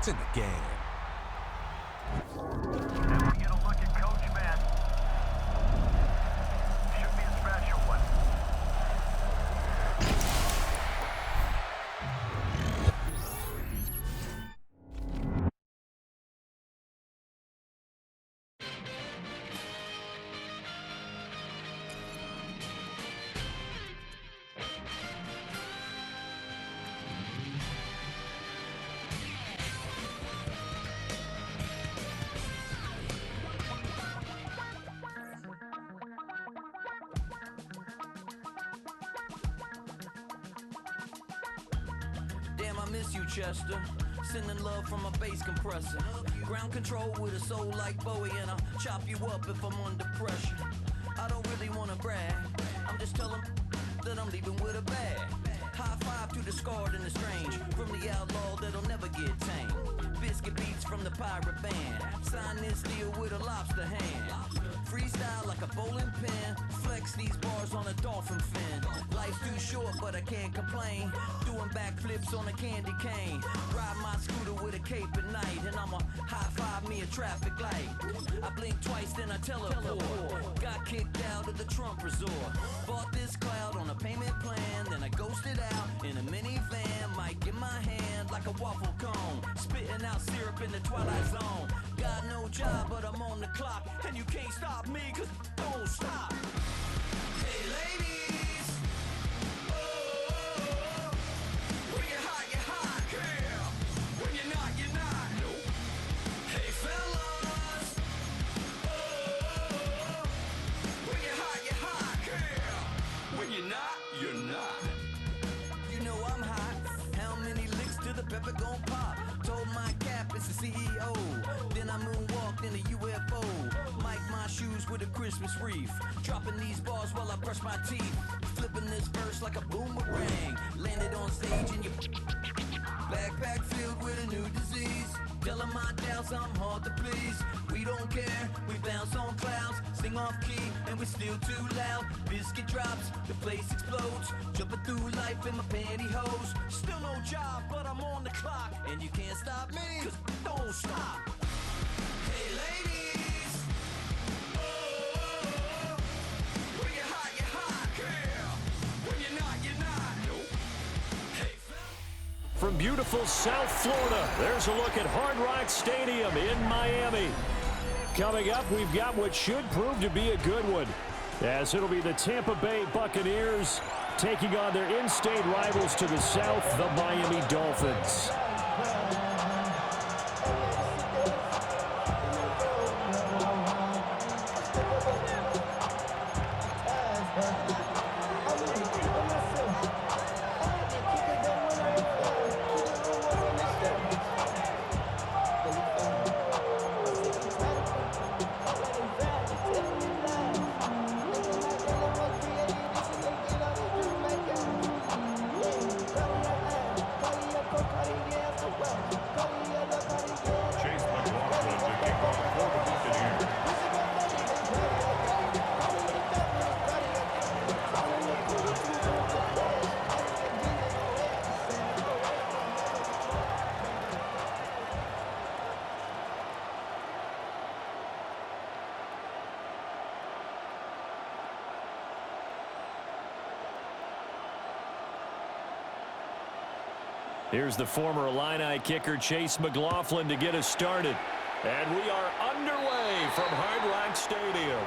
in the game. And we get a look at Coach Man. Should be a special one. Damn, I miss you, Chester. Sending love from a bass compressor. Ground control with a soul like Bowie, and I'll chop you up if I'm under pressure. I don't really wanna brag. I'm just telling that I'm leaving with a bag. High five to the scarred and the strange. From the outlaw that'll never get tamed. Biscuit beats from the pirate band. Sign this deal with a lobster hand. Freestyle like a bowling pin. Flex these bars on a dolphin fin. Life's too short, but I can't complain. Doing backflips on a candy cane. Ride my scooter with a cape at night. And I'ma high five me a traffic light. I blink twice, then I teleport. Got kicked out of the Trump resort. Bought this cloud on a payment plan. Then I ghosted out in a minivan. Mic in my hand like a waffle cone. Spitting out syrup in the twilight zone. Got no job, but I'm on the clock. And you can't stop me, cause don't stop. Hey ladies, oh, when you're hot, girl. When you're not, nope. Hey fellas, oh, when you're hot, girl. When you're not, you're not. You know I'm hot. How many licks till the pepper gon' pop? Told my cap it's the CEO. Then I moonwalked in a UFO. Mic my shoes with a Christmas wreath. Dropping these bars while I brush my teeth. Flipping this verse like a boomerang. Landed on stage in your backpack filled with a new disease. Telling my doubts I'm hard to please. We don't care, we bounce on clouds. Sing off key and we're still too loud. Biscuit drops, the place explodes. Jumping through life in my pantyhose. Still no job, but I'm on the clock. And you can't stop me, cause don't stop. Hey ladies, oh, when you're hot, girl. When you're not, nope. Hey fella. From beautiful South Florida, there's a look at Hard Rock Stadium in Miami. Coming up, we've got what should prove to be a good one, as it'll be the Tampa Bay Buccaneers taking on their in-state rivals to the south, the Miami Dolphins. Here's the former Illini kicker Chase McLaughlin to get us started. And we are underway from Hard Rock Stadium.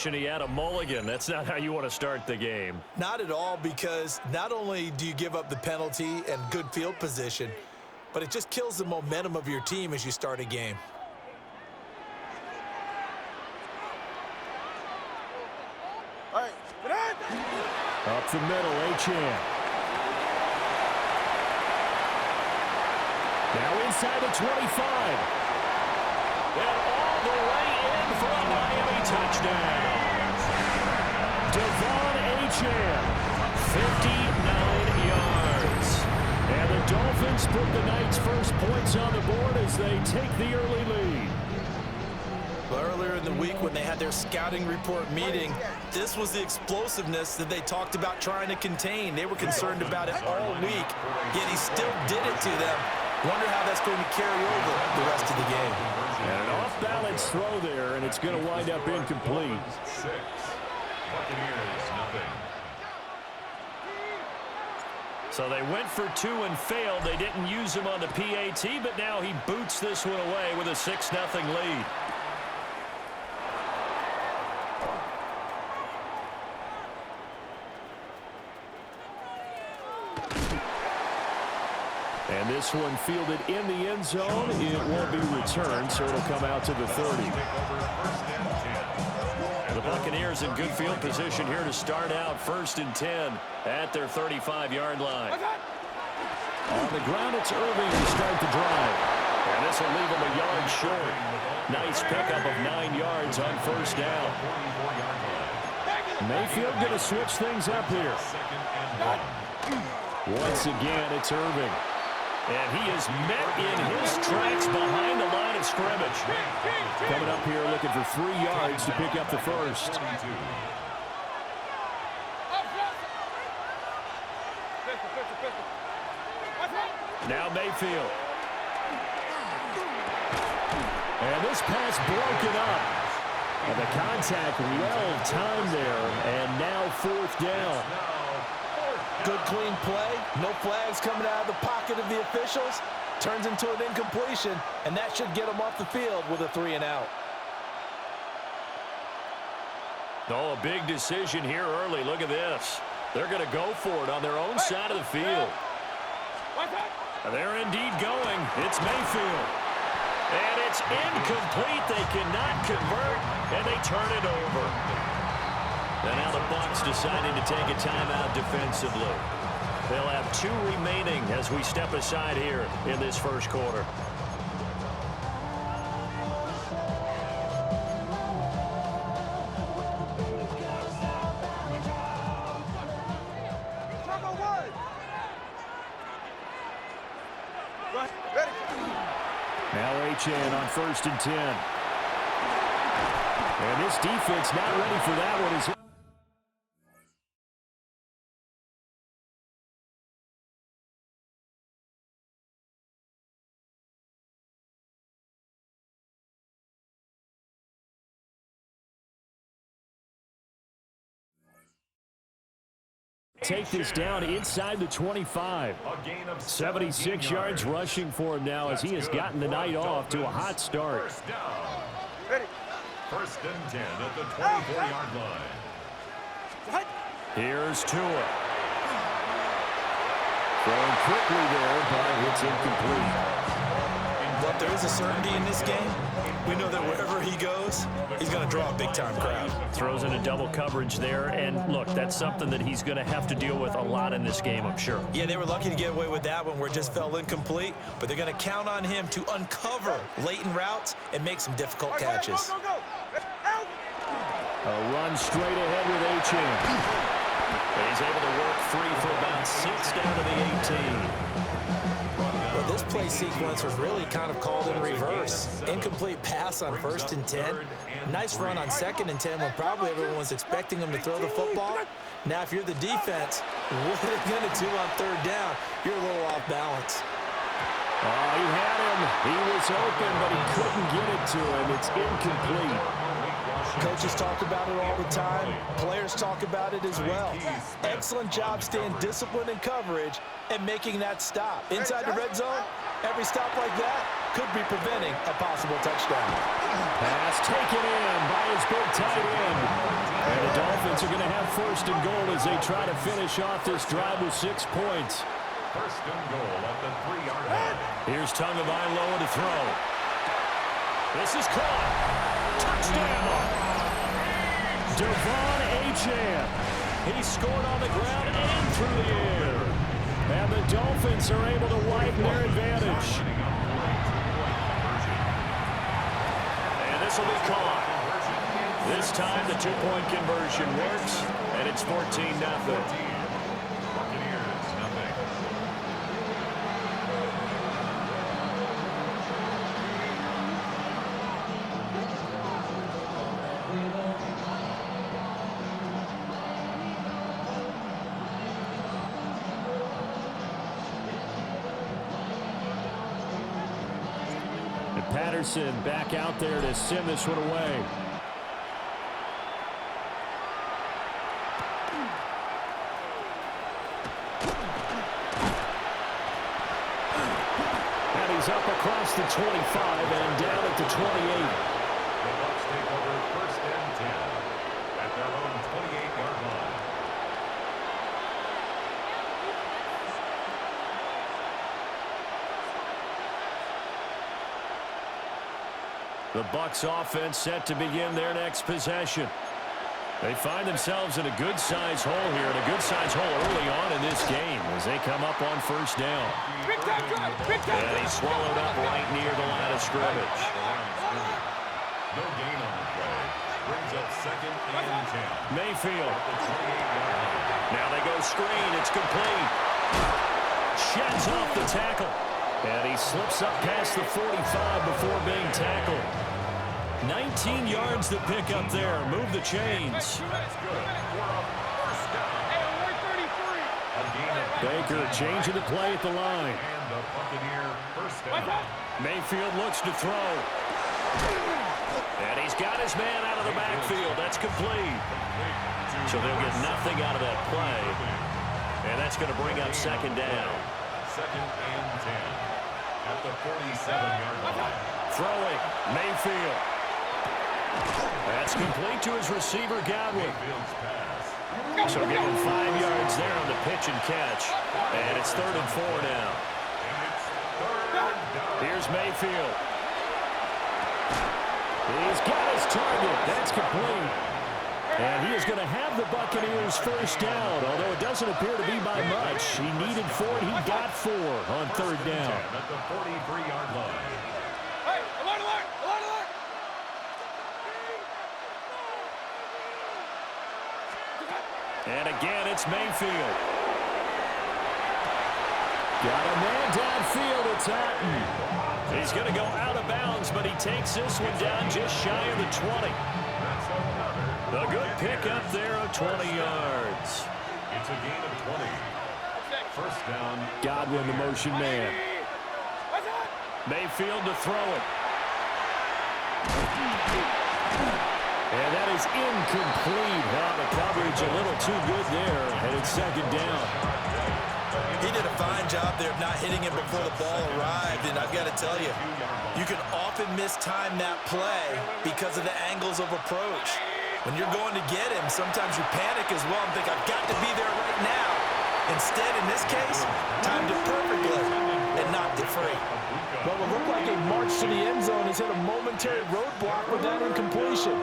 wishing he had a mulligan. That's not how you want to start the game. Not at all, because not only do you give up the penalty and good field position, but it just kills the momentum of your team as you start a game. Up the middle, Achane. Now inside the 25. And all the way in for a Miami touchdown. Devon Achane, 59 yards. And the Dolphins put the Knights' first points on the board as they take the early lead. Earlier in the week when they had their scouting report meeting, this was the explosiveness that they talked about trying to contain. They were concerned about it all week, yet he still did it to them. Wonder how that's going to carry over the rest of the game. And an off-balance throw there, and it's going to wind up incomplete. 6. Buccaneers, nothing. So they went for 2 and failed. They didn't use him on the PAT, but now he boots this one away with a 6-0 lead. And this one fielded in the end zone. It won't be returned, so it'll come out to the 30. The Buccaneers in good field position here to start out 1st and 10 at their 35-yard line. On the ground, it's Irving to start the drive. And this will leave him a yard short. Nice pickup of 9 yards on 1st down. Mayfield going to switch things up here. Once again, it's Irving. And he is met in his tracks behind the line of scrimmage. Coming up here looking for 3 yards to pick up the first. Now Mayfield. And this pass broken up. And the contact well timed there. And now 4th down. Good clean play, no flags coming out of the pocket of the officials. Turns into an incompletion, and that should get them off the field with a 3-and-out. Oh, a big decision here early. Look at this. They're going to go for it on their own side of the field. They're indeed going. It's Mayfield. And it's incomplete. They cannot convert, and they turn it over. And now the Bucs deciding to take a timeout defensively. They'll have 2 remaining as we step aside here in this first quarter. Now Achane on 1st and 10. And this defense not ready for that one. Is take this down inside the 25. 76 yards rushing for him now as he has gotten the night off to a hot start. 1st and 10 at the 24-yard line. Here's Tua. Throwing quickly there, but it's incomplete. But there is a certainty in this game. We know that wherever he goes, he's going to draw a big-time crowd. Throws in a double coverage there, and look, that's something that he's going to have to deal with a lot in this game, I'm sure. Yeah, they were lucky to get away with that one where it just fell incomplete, but they're going to count on him to uncover latent routes and make some difficult catches. A run straight ahead with Achane. He's able to work free for about 6 down to the 18. Well, this play sequence was really kind of called in reverse. Incomplete pass on 1st and 10. Nice run on 2nd and 10 when probably everyone was expecting him to throw the football. Now, if you're the defense, what are they going to do on 3rd down? You're a little off balance. Oh, he had him. He was open, but he couldn't get it to him. It's incomplete. Coaches talk about it all the time. Players talk about it as well. Excellent job staying disciplined in coverage and making that stop. Inside the red zone, every stop like that, could be preventing a possible touchdown. Pass taken in by his big tight end. And the Dolphins are going to have first and goal as they try to finish off this drive with 6 points. First and goal at the 3-yard line. Here's Tagovailoa to throw. This is caught. Touchdown! Devon Achane. He scored on the ground and through the air. And the Dolphins are able to widen their advantage. And this will be caught. This time the two-point conversion works, and it's 14-0. Buccaneers, nothing. And Patterson back out there to send this one away. Up across the 25 and down at the 28. The Bucs take over first and 10 at their own 28-yard line. The Bucs offense set to begin their next possession. They find themselves in a good-sized hole here, and a good-sized hole early on in this game as they come up on first down. And he's swallowed up right near the line of scrimmage. No gain on the play. Brings up second and 10. Mayfield. The 28-yard line. Now they go screen. It's complete. Sheds off the tackle. And he slips up past the 45 before being tackled. 19 yards to pick up there. Move the chains. Baker changing the play at the line. And the Buccaneer first down. Mayfield looks to throw. And he's got his man out of the backfield. That's complete. So they'll get nothing out of that play. And that's going to bring up second down. Second and 10 at the 47-yard line. Throwing. Mayfield. That's complete to his receiver, Godwin. Mayfield's pass. So give him 5 yards there on the pitch and catch. And it's 3rd and 4 now. And it's third down. Here's Mayfield. He's got his target. That's complete. And he is going to have the Buccaneers first down, although it doesn't appear to be by much. He needed 4, and he got 4 on 3rd down. At the 43-yard line. And again, it's Mayfield. Got a man downfield. It's Hatton. He's going to go out of bounds, but he takes this one down just shy of the 20. A good pickup there of 20 yards. It's a gain of 20. First down. Godwin, the motion man. Mayfield to throw it. And that is incomplete. Wow, the coverage a little too good there. And it's second down. He did a fine job there of not hitting him before the ball arrived. And I've got to tell you, you can often mistime that play because of the angles of approach. When you're going to get him, sometimes you panic as well and think, I've got to be there right now. Instead, in this case, timed it perfectly and knocked it free. Well, it looked like a march to the end zone has hit a momentary roadblock with that incompletion.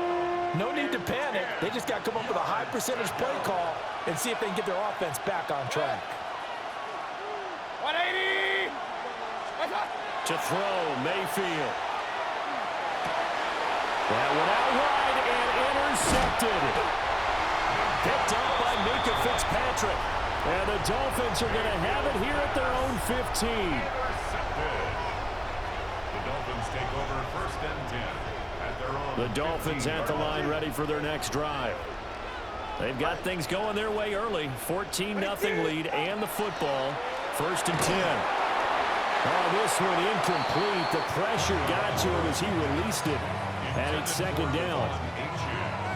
No need to panic. They just got to come up with a high percentage play call and see if they can get their offense back on track. 180! To throw, Mayfield. That one out wide and intercepted. Picked up by Minkah Fitzpatrick. And the Dolphins are going to have it here at their own 15. Intercepted. The Dolphins take over first and 10 at their own. The Dolphins at the line ready for their next drive. They've got things going their way early. 14-0 lead and the football. First and 10. Oh, this one incomplete. The pressure got to him as he released it. And it's second down.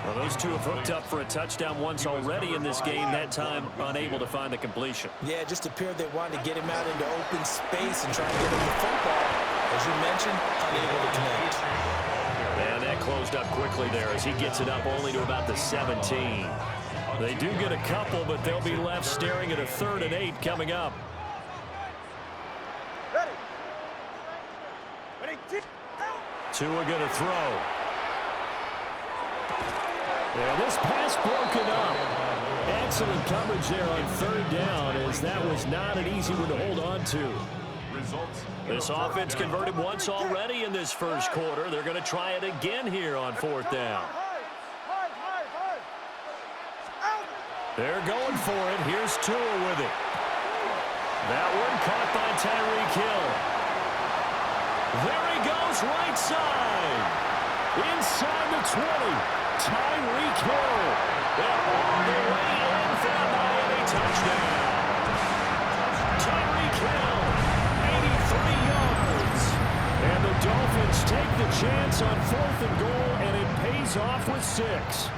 Well, those two have hooked up for a touchdown once already in this game, that time unable to find the completion. Yeah, it just appeared they wanted to get him out into open space and try to get him the football. As you mentioned, unable to connect. And that closed up quickly there as he gets it up only to about the 17. They do get a couple, but they'll be left staring at a 3rd and 8 coming up. Tua going to throw. And this pass broken up. Excellent coverage there on 3rd down, as that was not an easy one to hold on to. This offense converted once already in this first quarter. They're going to try it again here on 4th down. They're going for it. Here's Tua with it. That one caught by Tyreek Hill. There he goes, right side. Inside the 20. Tyreek Hill. And all the way in for a Miami touchdown. Tyreek Hill, 83 yards. And the Dolphins take the chance on 4th and goal, and it pays off with 6.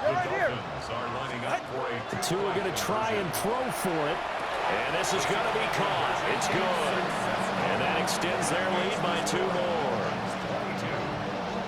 The Dolphins are lining up for a Tua going to try and throw for it. And this is going to be caught. It's good. And that extends their lead by 2 more.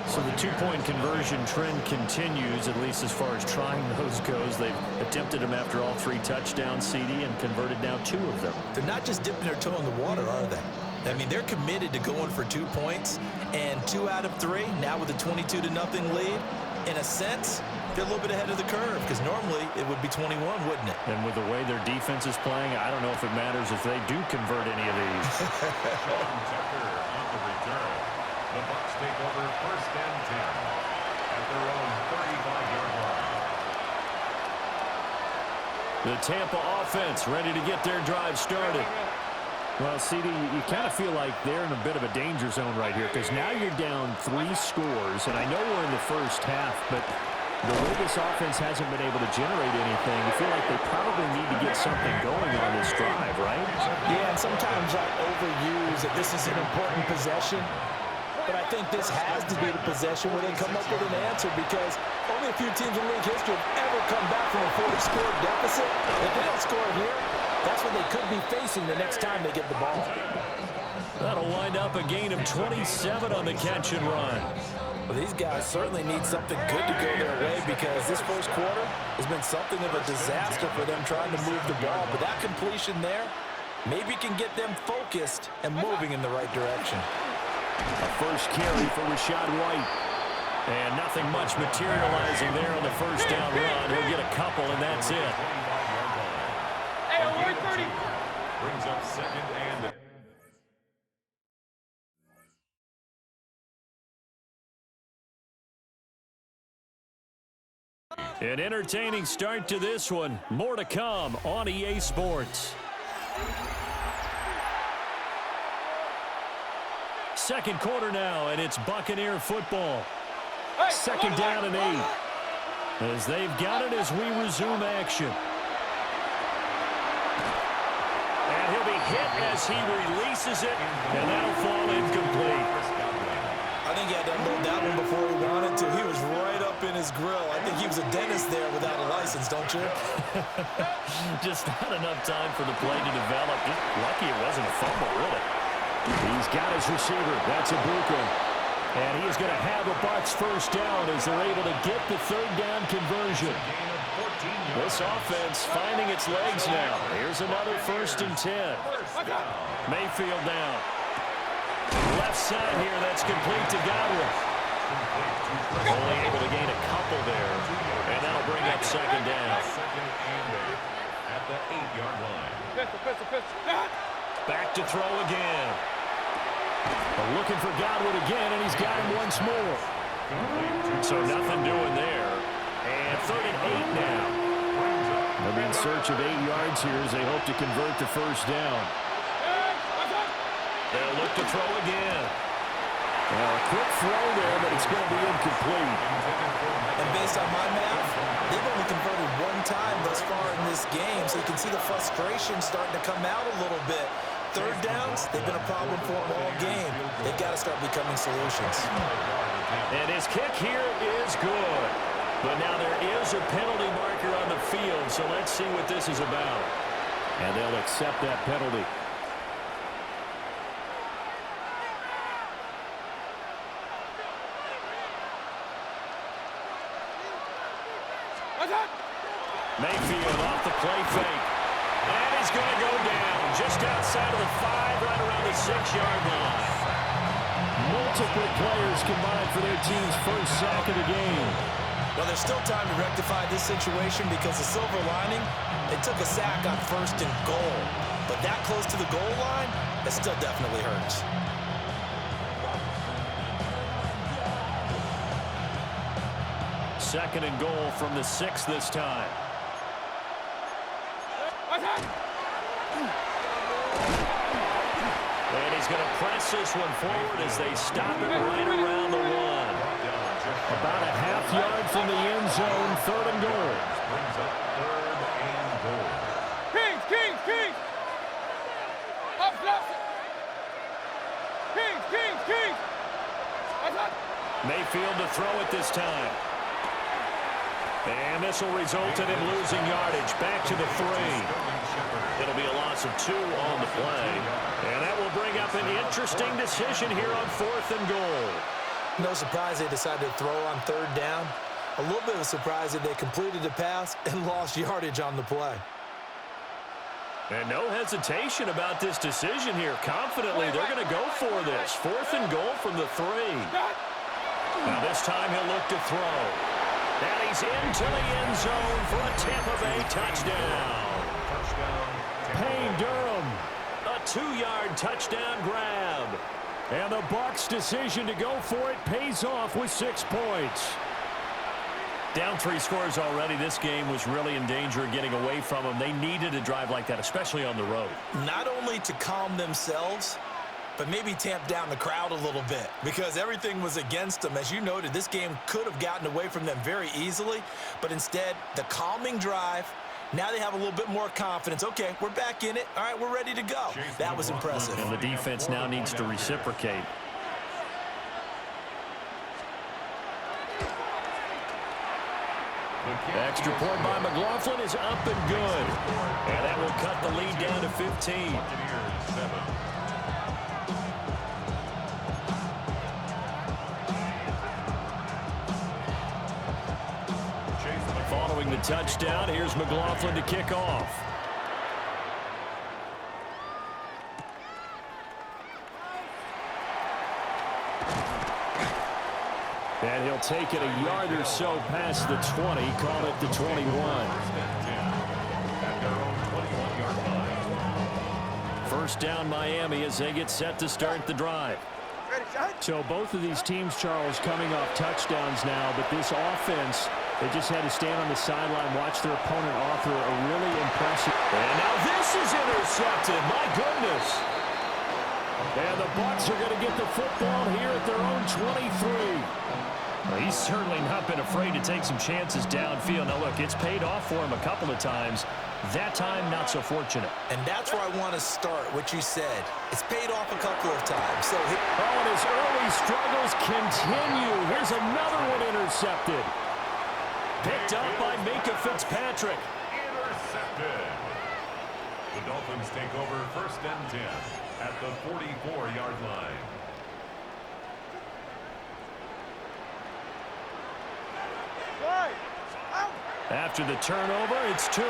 So the 2-point conversion trend continues, at least as far as trying those goes. They've attempted them after all 3 touchdowns, CD, and converted now 2 of them. They're not just dipping their toe in the water, are they? I mean, they're committed to going for 2 points, and 2 out of 3, now with a 22-0 lead. In a sense, they're a little bit ahead of the curve, because normally it would be 21, wouldn't it? And with the way their defense is playing, I don't know if it matters if they do convert any of these. Sean Tucker on the return. The Bucs take over 1st and 10 at their own 35-yard line. The Tampa offense ready to get their drive started. Well, CD, you kind of feel like they're in a bit of a danger zone right here, because now you're down 3 scores, and I know we're in the first half, but the way this offense hasn't been able to generate anything, you feel like they probably need to get something going on this drive, right? Yeah, and sometimes I overuse that this is an important possession, but I think this has to be the possession where they come up with an answer, because only a few teams in league history have ever come back from a 40-score deficit. If they don't score here, that's what they could be facing the next time they get the ball. That'll wind up a gain of 27 on the catch and run. Well, these guys certainly need something good to go their way, because this first quarter has been something of a disaster for them trying to move the ball. But that completion there maybe can get them focused and moving in the right direction. A first carry for Rachaad White. And nothing much materializing there on the first down run. He'll get a couple, and that's it. Brings up 2nd and... An entertaining start to this one. More to come on EA Sports. Second quarter now, and it's Buccaneer football. 2nd down and 8. As they've got it as we resume action. And he'll be hit as he releases it, and that'll fall incomplete. I think he had to unload that one before he wanted to. He was right up in his grill. I think he was a dentist there without a license, don't you? Just not enough time for the play to develop. Just lucky it wasn't a fumble, really. He's got his receiver. That's Ibuka. And he is going to have a Bucs first down as they're able to get the 3rd down conversion. This offense finding its legs now. Here's another 1st and 10. Mayfield down. Left side here, that's complete to Godwin. Only able to gain a couple there. And that'll bring up 2nd down. 2nd and 8 at the 8-yard line. Back to throw again. Looking for Godwin again, and he's got him once more. So nothing doing there. And 3rd and 8 now. They'll be in search of 8 yards here as they hope to convert the first down. They'll look to throw again. Well, a quick throw there, but it's going to be incomplete. And based on my math, they've only converted 1 time thus far in this game, so you can see the frustration starting to come out a little bit. 3rd downs, they've been a problem for them all game. They've got to start becoming solutions. And his kick here is good. But now there is a penalty marker on the field, so let's see what this is about. And they'll accept that penalty. Mayfield off the play fake. And he's going to go down just outside of the 5, right around the 6-yard line. Multiple players combined for their team's first sack of the game. Well, there's still time to rectify this situation because the silver lining, they took a sack on 1st and goal. But that close to the goal line, that still definitely hurts. Second and goal from the 6 this time. And he's going to press this one forward as they stop it right around the 1. About a half-yard from the end zone, 3rd and goal. Brings up 3rd and goal. Kings! Kings! Up, Kings! Mayfield to throw it this time. And this will result in him losing yardage. Back to the 3. It'll be a loss of 2 on the play. And that will bring up an interesting decision here on 4th and goal. No surprise they decided to throw on 3rd down. A little bit of a surprise that they completed the pass and lost yardage on the play. And no hesitation about this decision here. Confidently, they're going to go for this. 4th and goal from the 3. Now this time he'll look to throw. And he's into the end zone for a Tampa Bay touchdown. Payne Durham, a 2-yard touchdown grab. And the Bucs' decision to go for it pays off with 6 points. Down 3 scores already. This game was really in danger of getting away from them. They needed a drive like that, especially on the road. Not only to calm themselves, but maybe tamp down the crowd a little bit because everything was against them. As you noted, this game could have gotten away from them very easily, but instead, the calming drive, now they have a little bit more confidence. Okay, we're back in it. All right, we're ready to go. That was impressive. And the defense now needs to reciprocate. Extra point by McLaughlin is up and good. And that will cut the lead down to 15. Following the touchdown, here's McLaughlin to kick off. And he'll take it a yard or so past the 20, call it the 21. First down Miami as they get set to start the drive. So both of these teams, Charles, coming off touchdowns now, but this offense, they just had to stand on the sideline, watch their opponent offer a really impressive. And now this is intercepted. My goodness. And the Bucs are going to get the football here at their own 23. Well, he's certainly not been afraid to take some chances downfield. Now, look, it's paid off for him a couple of times. That time, not so fortunate. And that's where I want to start, what you said. It's paid off a couple of times. So and his early struggles continue. Here's another one intercepted. Picked up by Minka Fitzpatrick. Intercepted. The Dolphins take over 1st and 10 at the 44-yard line. After the turnover, it's Tua.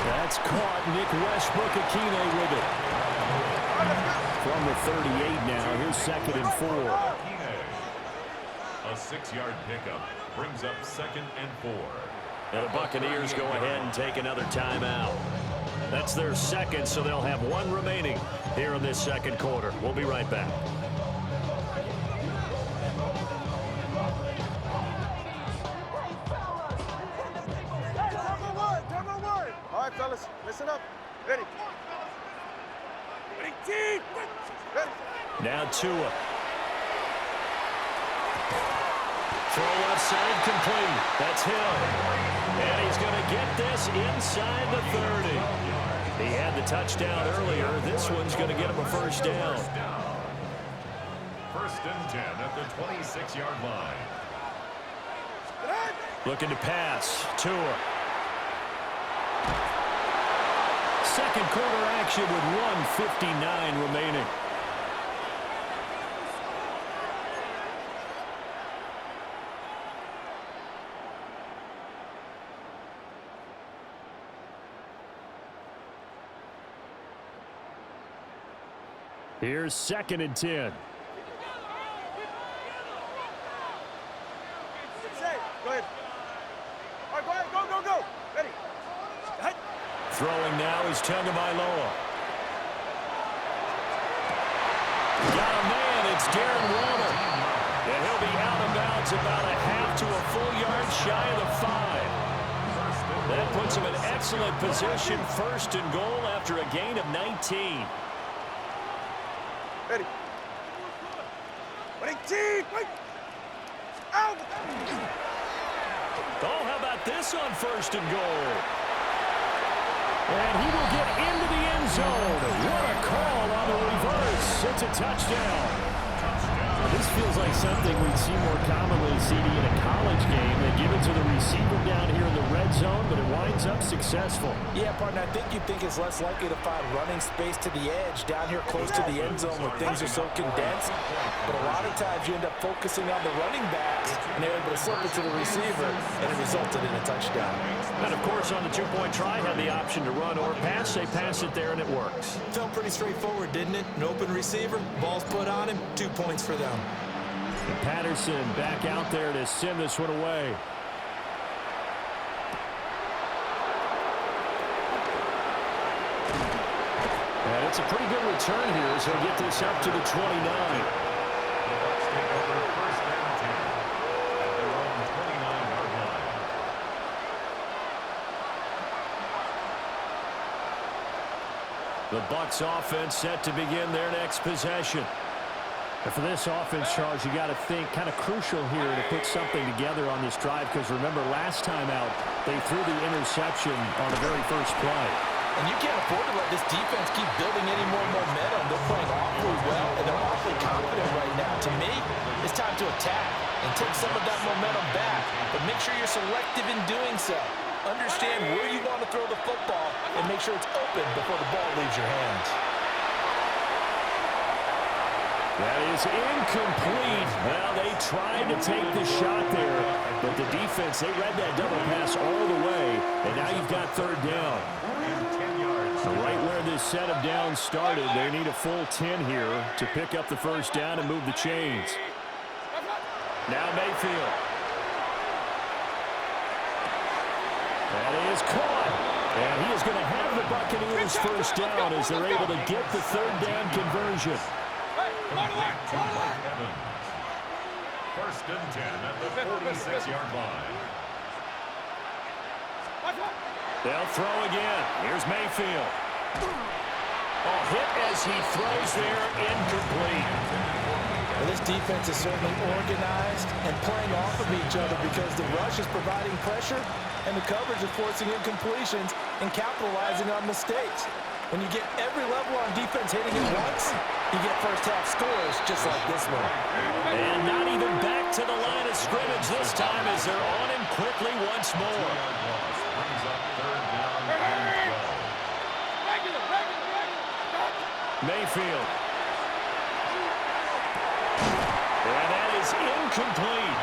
That's caught. Nick Westbrook-Akine with it. From the 38 now, here's 2nd and 4. A 6-yard pickup brings up 2nd and 4. And the Buccaneers go ahead and take another timeout. That's their second, so they'll have one remaining here in this second quarter. We'll be right back. All right, fellas, listen up. Ready? Ready, team! Ready. Now Tua. Throw left side complete. That's Hill. And he's going to get this inside the 30. He had the touchdown earlier. This one's going to get him a first down. 1st and 10 at the 26-yard line. Looking to pass. Tua. Second quarter action with 1:59 remaining. Here's 2nd and 10. Go ahead. All right, go ahead. Go, go, go. Ready. Hey. Throwing now is Tagovailoa. Got a man. It's Darren Waller. And he'll be out of bounds about a half to a full yard shy of the 5. That puts him in excellent position. 1st and goal after a gain of 19. Ready. 18. Wait. Out. Oh, how about this on 1st and goal? And he will get into the end zone. What a call on the reverse. It's a touchdown. This feels like something we'd see more commonly, CD, in a college game. They give it to the receiver down here in the red zone, but it winds up successful. Yeah, partner, I think you'd think it's less likely to find running space to the edge down here close to the end zone where things are so condensed. But a lot of times you end up focusing on the running backs, and they're able to slip it to the receiver, and it resulted in a touchdown. And, of course, on the two-point try, had the option to run or pass. They pass it there, and it works. Felt pretty straightforward, didn't it? An open receiver, ball's put on him, 2 points for them. And Patterson back out there to send this one away. And it's a pretty good return here as he'll get this up to the 29. The Bucs take over 1st and 10 at their own 29-yard line. The Bucs offense set to begin their next possession. And for this offense, Charles, you got to think kind of crucial here to put something together on this drive, because remember last time out they threw the interception on the very first play. And you can't afford to let this defense keep building any more momentum. They're playing awfully well, and they're awfully confident right now. To me, it's time to attack and take some of that momentum back, but make sure you're selective in doing so. Understand where you want to throw the football and make sure it's open before the ball leaves your hands. That is incomplete. Well, they tried to take the shot there, but the defense, they read that double pass all the way, and now you've got 3rd down. So right where this set of downs started, they need a full 10 here to pick up the 1st down and move the chains. Now Mayfield. That is caught. And he is going to have the Buccaneers 1st down as they're able to get the 3rd down conversion. Evans. 1st and 10 at the 46-yard line. They'll throw again. Here's Mayfield. Oh, hit as he throws there, incomplete. Well, this defense is certainly organized and playing off of each other because the rush is providing pressure and the coverage is forcing incompletions and capitalizing on mistakes. When you get every level on defense hitting at once, you get first-half scores just like this one. And not even back to the line of scrimmage this time as they're on him quickly once more. Brings up 3rd down and 12. Mayfield. And that is incomplete.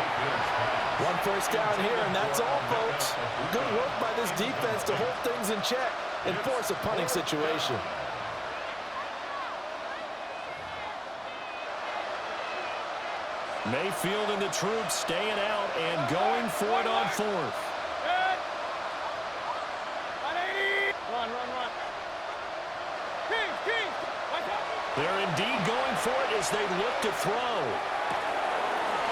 1 first down here, and that's all, folks. Good work by this defense to hold things in check and force a punting situation. Mayfield and the troops staying out and going for it on 4th. Run. Kings. They're indeed going for it as they look to throw.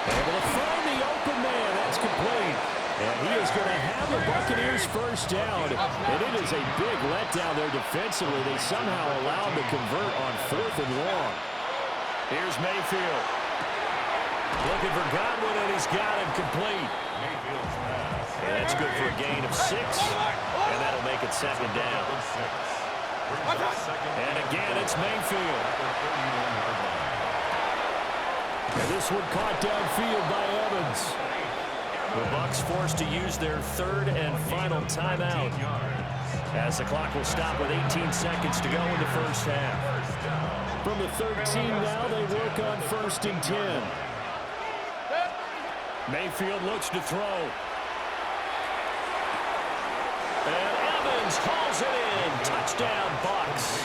Able to find the open man. That's complete. And he is going to have the Buccaneers 1st down. And it is a big letdown there defensively. They somehow allowed to convert on 4th and long. Here's Mayfield. Looking for Godwin, and he's got him complete. Mayfield's pass. And that's good for a gain of 6. And that'll make it 2nd down. And again, it's Mayfield. And this one caught downfield by Evans. The Bucs forced to use their 3rd and final timeout as the clock will stop with 18 seconds to go in the 1st half. From the 13 now, they work on 1st and 10. Mayfield looks to throw. And Evans hauls it in. Touchdown, Bucs.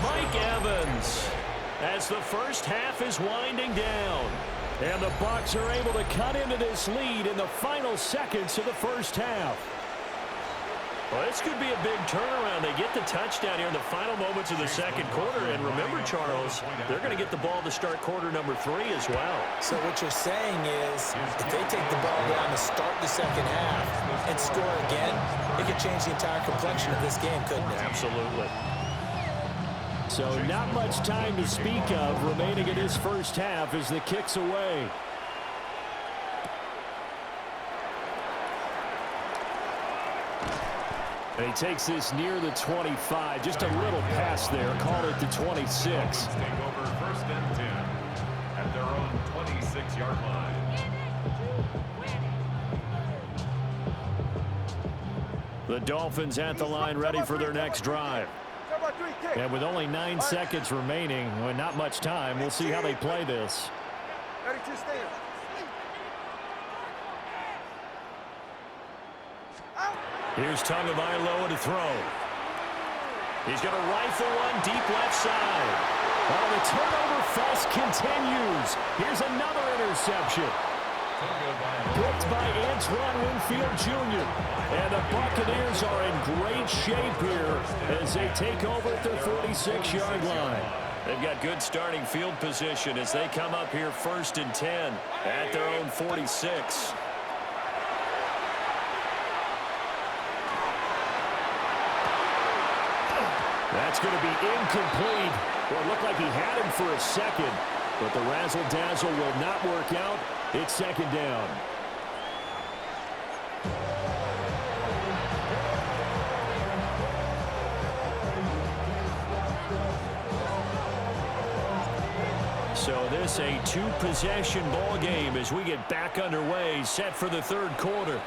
Mike Evans, as the first half is winding down. And the Bucs are able to cut into this lead in the final seconds of the first half. Well, this could be a big turnaround. They get the touchdown here in the final moments of the second quarter. And remember, Charles, they're going to get the ball to start quarter number 3 as well. So what you're saying is if they take the ball down to start the second half and score again, it could change the entire complexion of this game, couldn't it? Absolutely. So not much time to speak of remaining in this first half as the kick's away. And he takes this near the 25. Just a little pass there. Call it the 26. Take over first and 10 at their own 26-yard line. The Dolphins at the line ready for their next drive. And with only 9 seconds remaining, well, not much time, we'll see how they play this. Here's Tagovailoa to throw. He's going to rifle one deep left side. Oh, the turnover fest continues. Here's another interception. Picked by Antoine Winfield Jr. And the Buccaneers are in great shape here as they take over at their 46-yard line. They've got good starting field position as they come up here first and 10 at their own 46. That's going to be incomplete. Well, it looked like he had him for a second, but the razzle-dazzle will not work out. It's second down. So this a 2-possession ball game as we get back underway, set for the third quarter.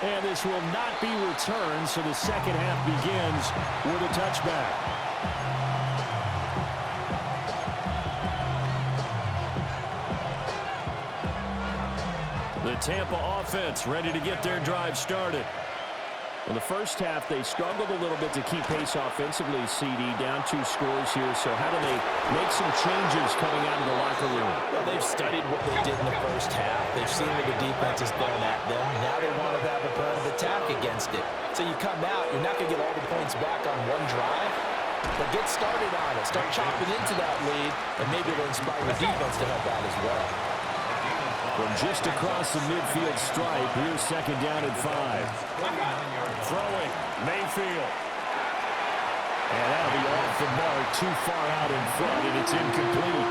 And this will not be returned, so the second half begins with a touchback. The Tampa offense ready to get their drive started. In the first half, they struggled a little bit to keep pace offensively, CD, down 2 scores here. So how do they make some changes coming out of the locker room? Well, they've studied what they did in the first half. They've seen what the defense is throwing at them. Now they want to have a plan of attack against it. So you come out, you're not going to get all the points back on one drive, but get started on it. Start chopping into that lead, and maybe it'll inspire your defense to help out as well. From just across the midfield stripe, here's second down and 5. Throwing, Mayfield. And that'll be off the mark, too far out in front, and it's incomplete.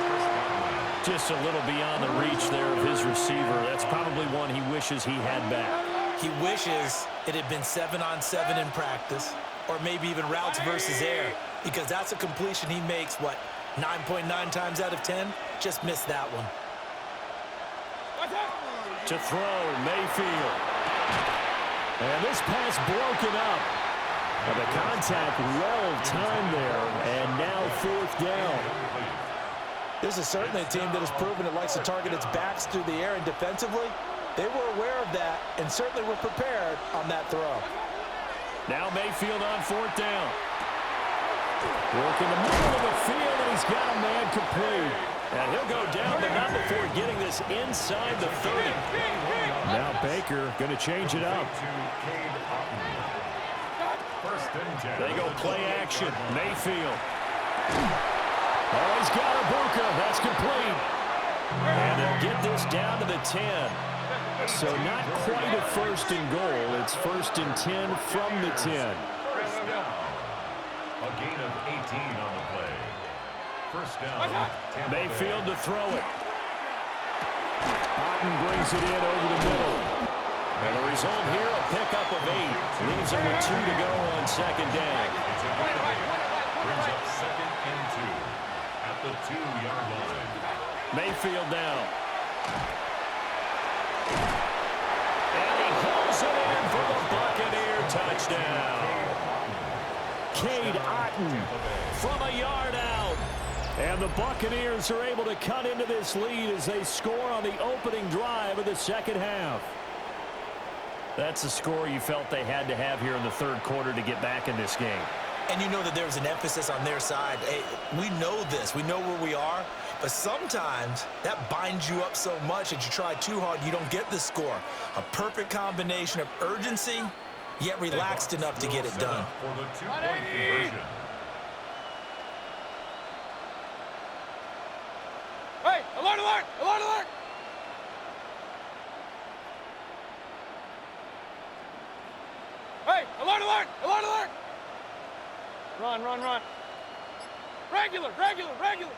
Just a little beyond the reach there of his receiver. That's probably one he wishes he had back. He wishes it had been 7-on-7 in practice, or maybe even routes versus air, because that's a completion he makes, 9.9 times out of 10? Just missed that one. To throw, Mayfield. And this pass broken up. And the contact well timed there, and now fourth down. This is certainly a team that has proven it likes to target its backs through the air and defensively. They were aware of that and certainly were prepared on that throw. Now Mayfield on fourth down. Working the middle of the field, and he's got a man complete. And he'll go down, but not before getting this inside the 30. Now Baker going to change it up. They go play action. Mayfield. Oh, he's got a Ibuka. That's complete. And they'll get this down to the 10. So not quite a first and goal. It's first and 10 from the 10. A gain of 18 on the play. First down. Mayfield to throw it. Otten brings it in over the middle. And the result here, a pickup of 8. Leaves him with 2 to go on second down. Brings up second and 2 at the 2-yard line. Mayfield down. And he hauls it in for the Buccaneer touchdown. Cade Otten from a yard out. And the Buccaneers are able to cut into this lead as they score on the opening drive of the second half. That's the score you felt they had to have here in the third quarter to get back in this game. And you know that there's an emphasis on their side. Hey, we know this. We know where we are. But sometimes that binds you up so much that you try too hard, you don't get the score. A perfect combination of urgency, yet relaxed enough to get it done. For the two-point conversion. Hey, alert, alert, alert, alert! Hey, alert, alert, alert, alert! Run, run, run. Regular, regular, regular.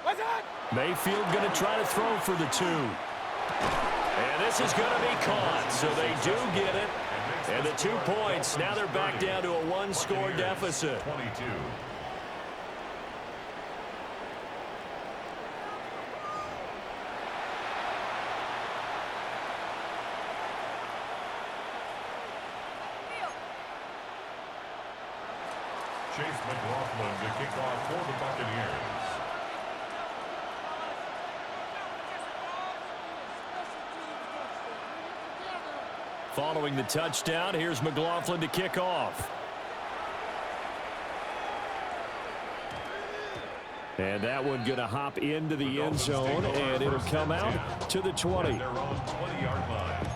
What's that? Mayfield going to try to throw for the 2. And this is going to be caught, so they do get it. And the 2 points, now they're back down to a 1-score deficit. 22. Chase McLaughlin to kick off for the Buccaneers. Following the touchdown, here's McLaughlin to kick off. And that one going to hop into the end zone, and it'll come out to the 20. Their own 20-yard line.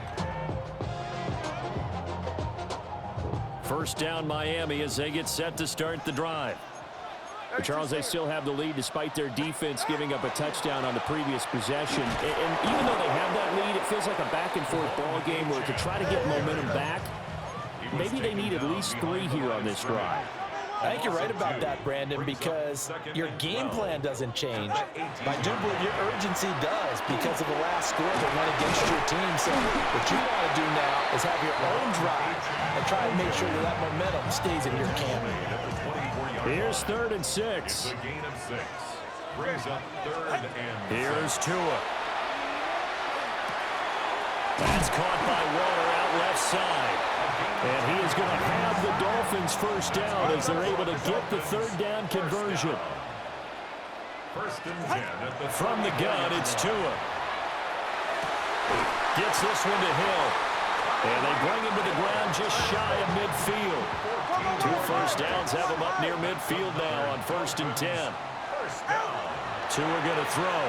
First down Miami as they get set to start the drive. But Charles, they still have the lead despite their defense giving up a touchdown on the previous possession. And even though they have that lead, it feels like a back-and-forth ball game where to try to get momentum back, maybe they need at least 3 here on this drive. I think you're right about that, Brandon, because your game plan doesn't change. But I do believe your urgency does because of the last score that went against your team. So what you want to do now is have your own drive and try and make sure that that momentum stays in your camp. Here's 3rd and 6. It's a gain of 6. Brings up 3rd and 6. Here's Tua. That's caught by Waller out left side. And he is going to have the Dolphins first down as they're able to get the 3rd down conversion. First and 10 at the From the gun, it's Tua. Gets this one to Hill. And they bring him to the ground just shy of midfield. 2 first downs have him up near midfield now on 1st and 10. Tua going to throw.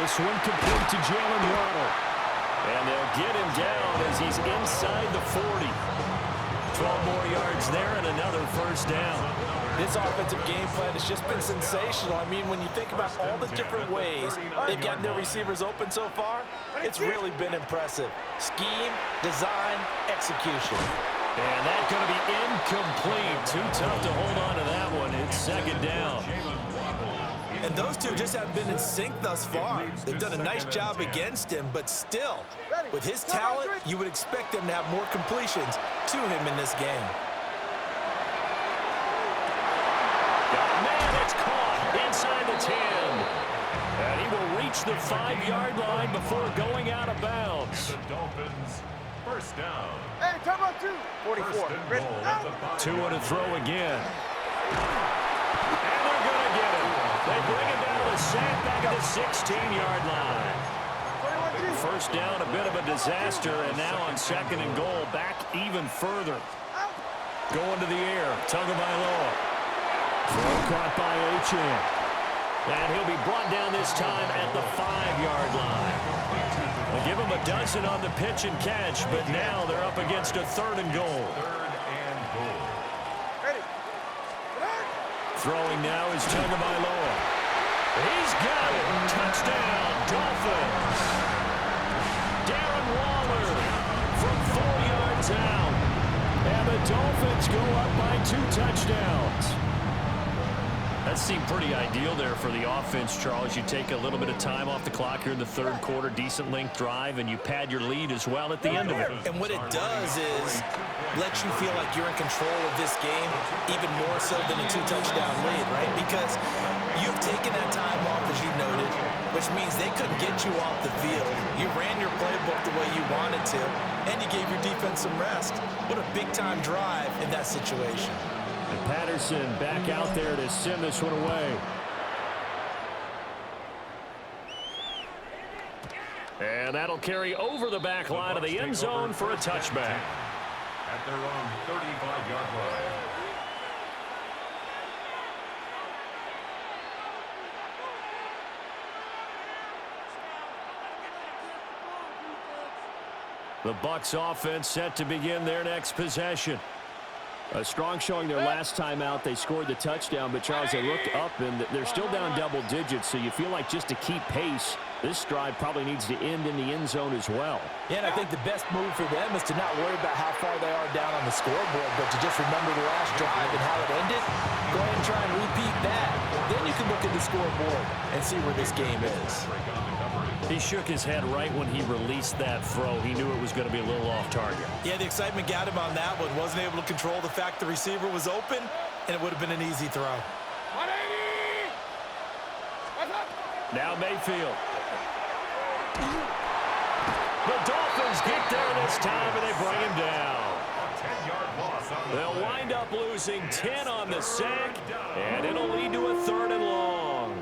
This one complete to Jalen Waddle. And they'll get him down as he's inside the 40. 12 more yards there and another first down. This offensive game plan has just been sensational. I mean, when you think about all the different ways they've gotten their receivers open so far, it's really been impressive. Scheme, design, execution. And that's going to be incomplete. Too tough to hold on to that one. It's 2nd down. And those two just haven't been in sync thus far. They've done a nice job against him, but still, with his talent, you would expect them to have more completions to him in this game. Man, it's caught inside the 10. And he will reach the 5-yard line before going out of bounds. The Dolphins, first down. Hey, time out 2. 44. Ready? Tua to throw again. And they're going to get him. They bring him down to the sack back at the 16-yard line. First down, a bit of a disaster, and now on 2nd and goal, back even further. Going to the air, Tagovailoa. Throw caught by Achane. And he'll be brought down this time at the 5-yard line. They'll give him a dozen on the pitch and catch, but now they're up against a 3rd and goal. 3rd and goal. Ready? Throwing now is Tagovailoa. He's got it. Touchdown, Dolphins. Darren Waller from 4 yards out. And the Dolphins go up by 2 touchdowns. That seemed pretty ideal there for the offense, Charles. You take a little bit of time off the clock here in the 3rd quarter, decent length drive, and you pad your lead as well at the end of it. And what it does is let you feel like you're in control of this game even more so than a 2-touchdown lead, right? Because you've taken that time off, as you noted, which means they couldn't get you off the field. You ran your playbook the way you wanted to, and you gave your defense some rest. What a big-time drive in that situation. And Patterson back out there to send this one away. And that'll carry over the back line of the end zone for a touchback. At their own 35-yard line. The Bucs offense set to begin their next possession. A strong showing their last time out. They scored the touchdown, but Charles, they looked up and they're still down double digits, so you feel like just to keep pace, this drive probably needs to end in the end zone as well. Yeah, and I think the best move for them is to not worry about how far they are down on the scoreboard, but to just remember the last drive and how it ended. Go ahead and try and repeat that. Then you can look at the scoreboard and see where this game is. He shook his head right when he released that throw. He knew it was going to be a little off target. Yeah, the excitement got him on that one. Wasn't able to control the fact the receiver was open, and it would have been an easy throw. 180! What's up? Now Mayfield. The Dolphins get there this time, and they bring him down. They'll wind up losing 10 on the sack, and it'll lead to a 3rd and long.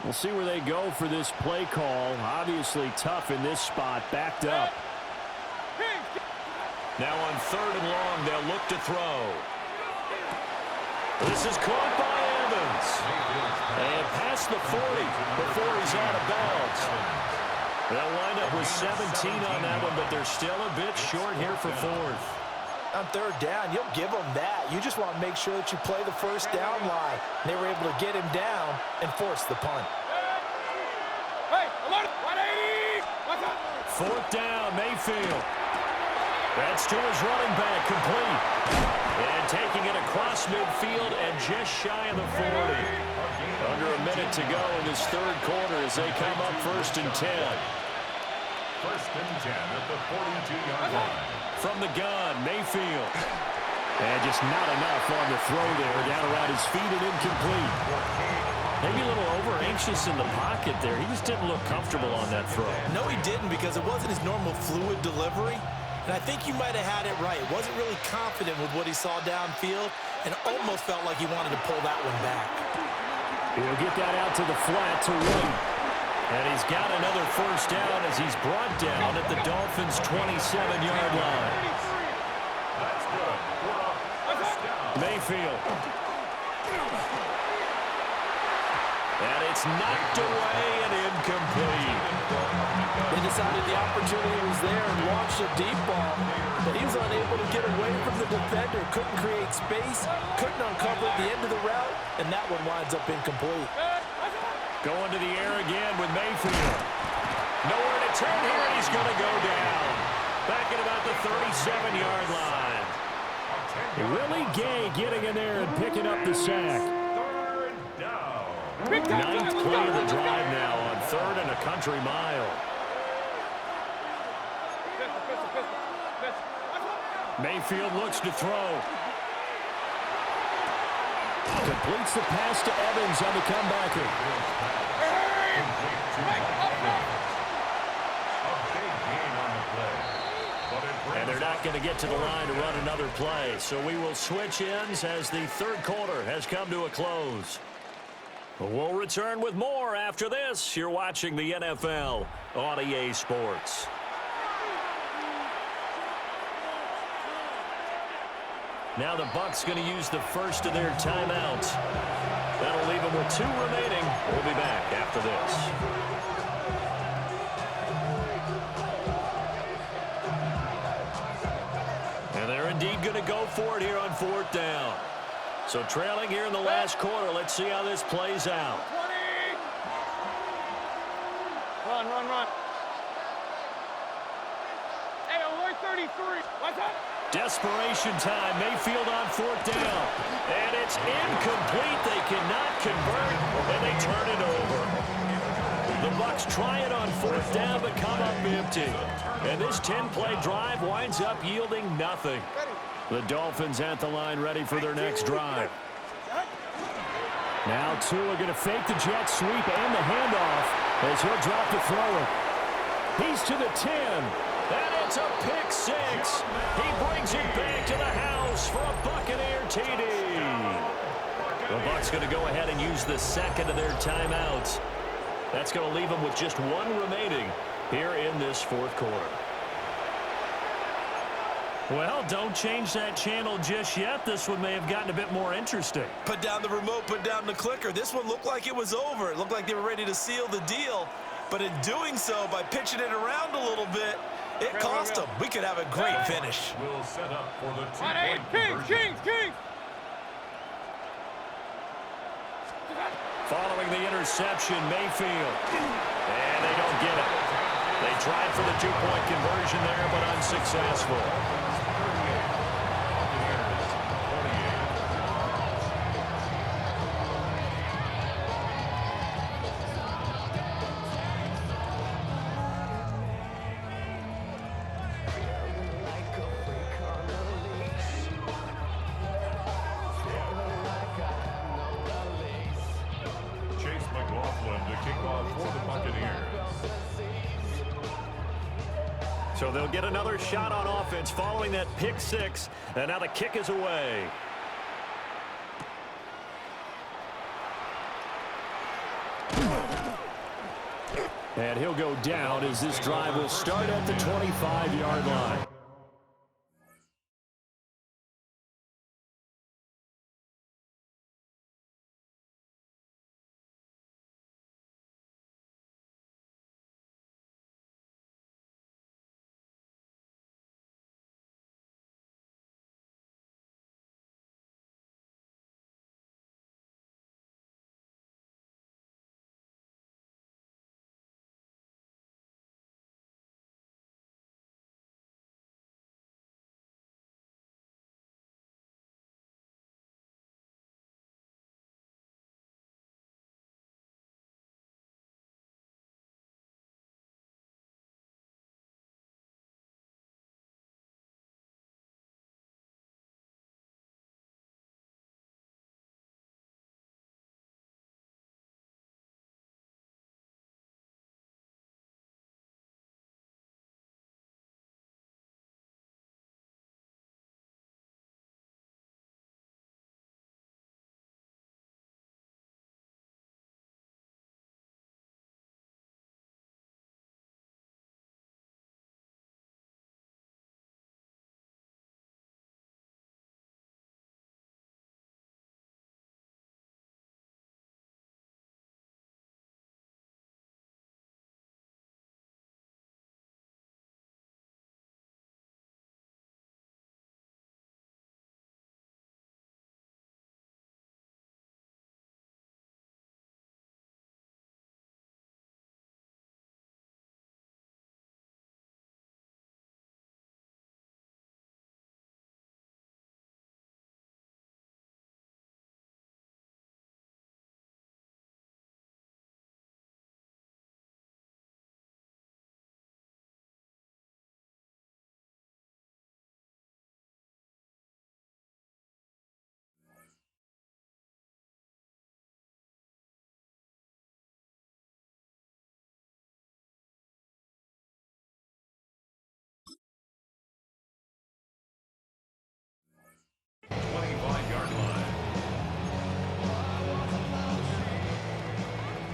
We'll see where they go for this play call. Obviously tough in this spot, backed up. Now on 3rd and long, they'll look to throw. This is caught by Evans. And past the 40 before he's out of bounds. They'll wind up with 17 on that one, but they're still a bit short here for 4th. On 3rd down, you'll give them that. You just want to make sure that you play the first down line. They were able to get him down and force the punt. Hey, 180! What's up? 4th down, Mayfield. That's to his running back, complete. And taking it across midfield and just shy of the 40. Under a minute to go in this 3rd quarter as they come up 1st and 10. 1st and 10 at the 42-yard line. From the gun, Mayfield. And just not enough on the throw there. Down around his feet and incomplete. Maybe a little over-anxious in the pocket there. He just didn't look comfortable on that throw. No, he didn't, because it wasn't his normal fluid delivery. And I think you might have had it right. Wasn't really confident with what he saw downfield and almost felt like he wanted to pull that one back. He'll get that out to the flat to White. And he's got another 1st down as he's brought down at the Dolphins' 27-yard line. That's good. Mayfield. And it's knocked away and incomplete. They decided the opportunity was there and launched a deep ball, but he was unable to get away from the defender, couldn't create space, couldn't uncover the end of the route, and that one winds up incomplete. Going to the air again with Mayfield. Nowhere to turn here, and he's going to go down. Back at about the 37-yard line. Willie Gay getting in there and picking up the sack. 3rd down. 9th play of the drive now on 3rd and a country mile. Mayfield looks to throw. Completes the pass to Evans on the comebacker. And they're not going to get to the line to run another play. So we will switch ends as the 3rd quarter has come to a close. We'll return with more after this. You're watching the NFL on EA Sports. Now the Bucs going to use the first of their timeouts. That'll leave them with 2 remaining. We'll be back after this. And they're indeed going to go for it here on 4th down. So trailing here in the last quarter. Let's see how this plays out. 20! Run. Hey, alert 33. What's up? Desperation time. Mayfield on 4th down. And it's incomplete. They cannot convert, and they turn it over. The Bucs try it on 4th down, but come up empty. And this 10-play drive winds up yielding nothing. The Dolphins at the line ready for their next drive. Now Tua going to fake the jet sweep and the handoff as he'll drop the thrower. He's to the 10. And it's a pick 6. He brings it back to the house for a Buccaneer TD. The Bucs going to go ahead and use the second of their timeouts. That's going to leave them with just one remaining here in this fourth quarter. Well, don't change that channel just yet. This one may have gotten a bit more interesting. Put down the remote, put down the clicker. This one looked like it was over. It looked like they were ready to seal the deal. But in doing so, by pitching it around a little bit, it cost them. We could have a great finish. Will set up for the two-point conversion. King! Following the interception, Mayfield. And they don't get it. They tried for the two-point conversion there, but unsuccessful. So they'll get another shot on offense following that pick six. And now the kick is away. And he'll go down as this drive will start at the 25-yard line.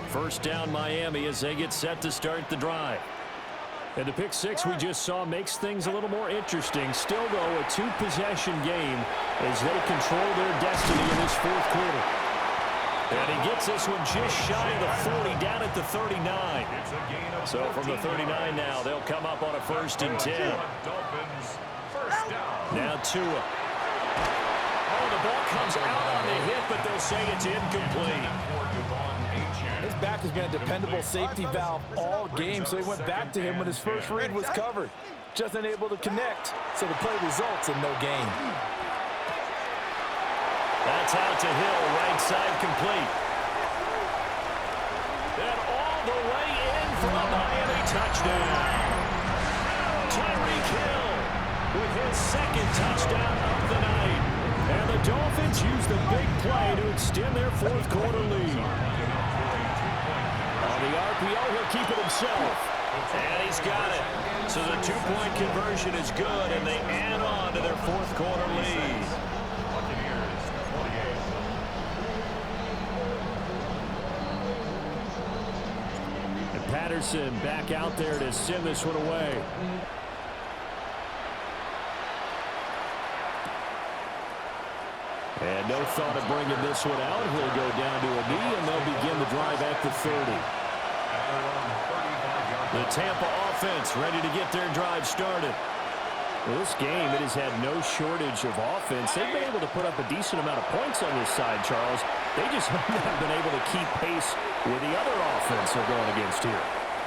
First down Miami as they get set to start the drive. And the pick six we just saw makes things a little more interesting. Still, though, a two-possession game as they control their destiny in this fourth quarter. And he gets this one just shy of the 40, down at the 39. So from the 39 now, they'll come up on a 1st and 10. Now Tua. Oh, the ball comes out on the hit, but they'll say it's incomplete. His back has been a dependable safety valve all game, so he went back to him when his first read was covered. Just unable to connect, so the play results in no gain. That's out to Hill, right side complete. And all the way in for a Miami touchdown. Tyreek Hill with his second touchdown of the night. And the Dolphins use the big play to extend their fourth quarter lead. On the RPO, he'll keep it himself. And he's got it. So the two-point conversion is good, and they add on to their fourth quarter lead. Patterson back out there to send this one away. And no thought of bringing this one out. He'll go down to a knee, and they'll begin the drive at the 30. The Tampa offense ready to get their drive started. Well, this game, it has had no shortage of offense. They've been able to put up a decent amount of points on this side, Charles. They just haven't been able to keep pace with the other offense they're going against here.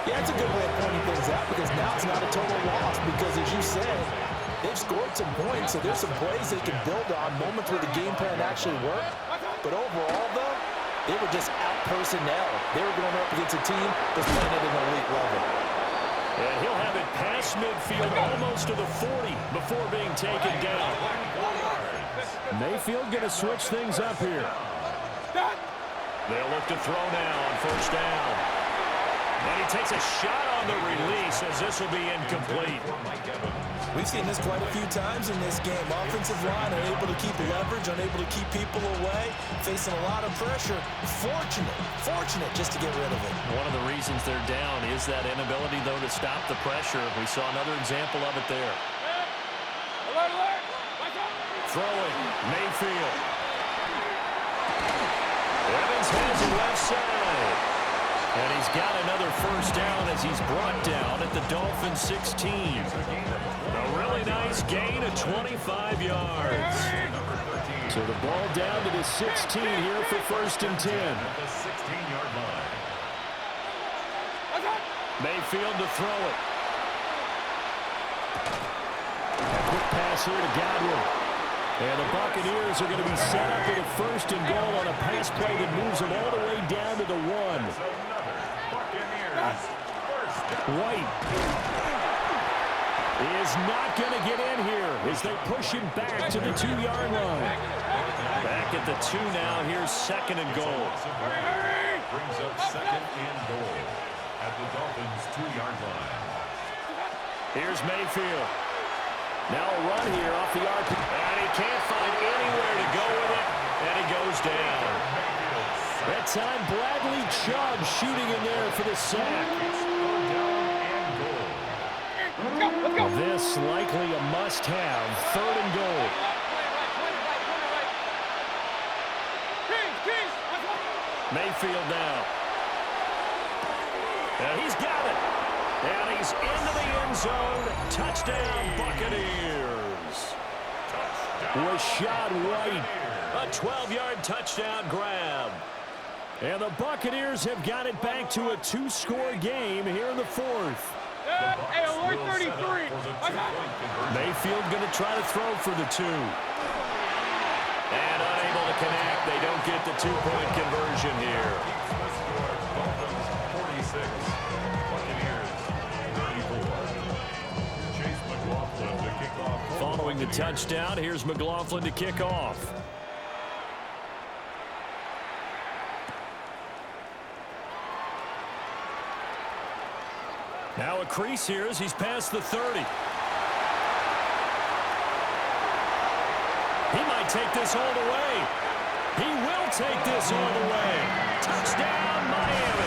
Yeah, it's a good way of pointing things out because now it's not a total loss because, as you said, they've scored some points, so there's some plays they can build on, moments where the game plan actually worked. But overall, though, they were just out-personnel. They were going up against a team that's playing at an elite level. And he'll have it past midfield almost to the 40 before being taken down. Mayfield going to switch things up here. They'll look to throw now on first down. And he takes a shot on the release as this will be incomplete. We've seen this quite a few times in this game. Offensive line unable to keep leverage, unable to keep people away, facing a lot of pressure. Fortunate just to get rid of it. One of the reasons they're down is that inability, though, to stop the pressure. We saw another example of it there. Throwing, Mayfield. Evans has it left side. And he's got another first down as he's brought down at the Dolphins' 16. A really nice gain of 25 yards. So the ball down to the 16 here for first and 10. The 16-yard line. Mayfield to throw it. A quick pass here to Godwin. And the Buccaneers are going to be set up with a first and goal on a pass play that moves them all the way down to the 1. White is not going to get in here as they push him back to the 2-yard line. Back at the 2 now. Here's second and goal. Brings up second and goal at the Dolphins' 2-yard line. Here's Mayfield. Now a run here off the arc. And he can't find anywhere to go with it. And he goes down. That time, Bradley Chubb shooting in there for the sack. This likely a must-have. Third and goal. Mayfield now. And he's got it. And he's into the end zone. Touchdown, Buccaneers. Rashad White. A 12-yard touchdown grab. And the Buccaneers have got it back to a 2-score game here in the 4th. Hey, alert 33. Mayfield going to try to throw for the 2. And unable to connect. They don't get the 2-point conversion here. Dolphins 46, Buccaneers 34. Chase McLaughlin to kick off. Following the touchdown, here's McLaughlin to kick off. Now a crease here as he's past the 30. He might take this all the way. He will take this all the way. Touchdown, Miami.